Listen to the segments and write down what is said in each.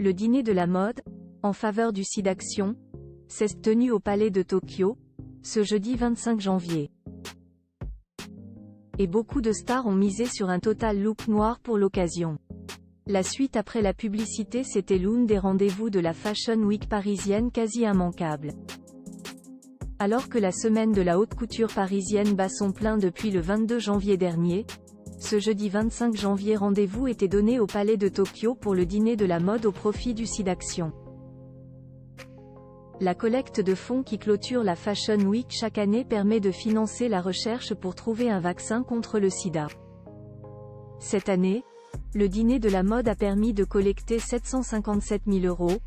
Le dîner de la mode, en faveur du SIDAction, s'est tenu au Palais de Tokyo, ce jeudi 25 janvier. Et beaucoup de stars ont misé sur un total look noir pour l'occasion. La suite après la publicité, c'était l'une des rendez-vous de la Fashion Week parisienne quasi immanquable. Alors que la semaine de la haute couture parisienne bat son plein depuis le 22 janvier dernier, ce jeudi 25 janvier rendez-vous était donné au Palais de Tokyo pour le dîner de la mode au profit du SIDAction. La collecte de fonds qui clôture la Fashion Week chaque année permet de financer la recherche pour trouver un vaccin contre le sida. Cette année, le dîner de la mode a permis de collecter 757 000 €,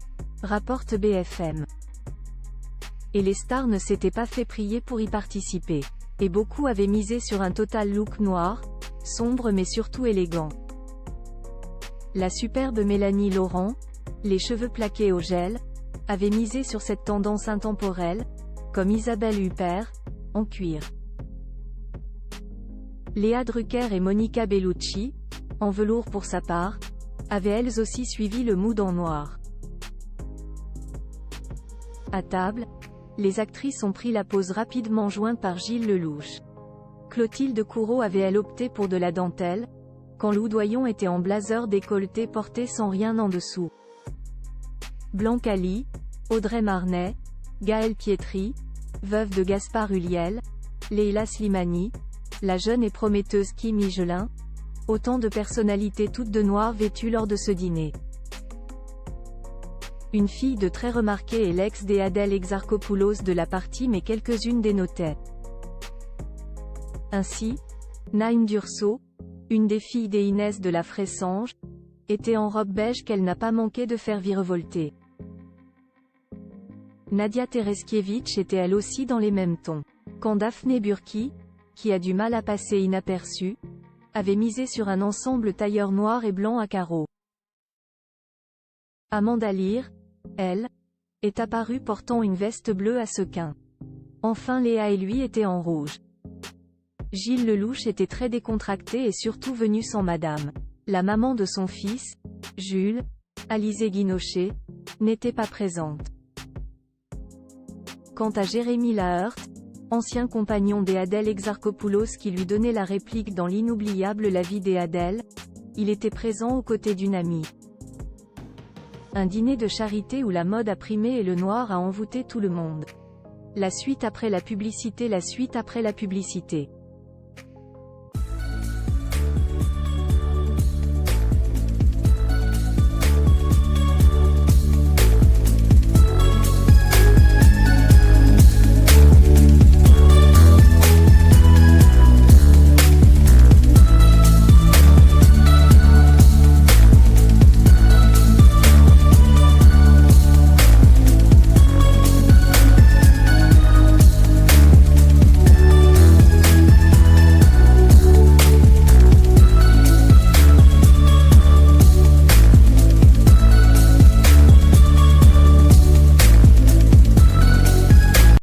rapporte BFM. Et les stars ne s'étaient pas fait prier pour y participer. Et beaucoup avaient misé sur un total look noir, sombre mais surtout élégant. La superbe Mélanie Laurent, les cheveux plaqués au gel, avait misé sur cette tendance intemporelle, comme Isabelle Huppert, en cuir. Léa Drucker et Monica Bellucci, en velours pour sa part, avaient elles aussi suivi le mood en noir. À table, les actrices ont pris la pose rapidement jointe par Gilles Lellouche. Clotilde Courreau avait elle opté pour de la dentelle, quand Lou Doyon était en blazer décolleté porté sans rien en dessous. Blanca Lee, Audrey Marnet, Gaëlle Pietri, veuve de Gaspard Ulliel, Leila Slimani, la jeune et prometteuse Kim Higelin, autant de personnalités toutes de noir vêtues lors de ce dîner. Une fille de très remarquée est l'ex d'Adèle Exarchopoulos de la partie, mais quelques-unes dénotaient. Ainsi, Naïm Durso, une des filles d'Inès de la Fressange, était en robe beige qu'elle n'a pas manqué de faire virevolter. Nadia Tereskiewicz était elle aussi dans les mêmes tons. Quand Daphné Burki, qui a du mal à passer inaperçue, avait misé sur un ensemble tailleur noir et blanc à carreaux. Amanda Lear, elle, est apparue portant une veste bleue à sequins. Enfin Léa et lui étaient en rouge. Gilles Lellouche était très décontracté et surtout venu sans madame. La maman de son fils, Jules, Alizée Guinochet, n'était pas présente. Quant à Jérémy Laheurt, ancien compagnon d'Adèle Exarchopoulos qui lui donnait la réplique dans l'inoubliable La vie d'Adèle, il était présent aux côtés d'une amie. Un dîner de charité où la mode a primé et le noir a envoûté tout le monde. La suite après la publicité.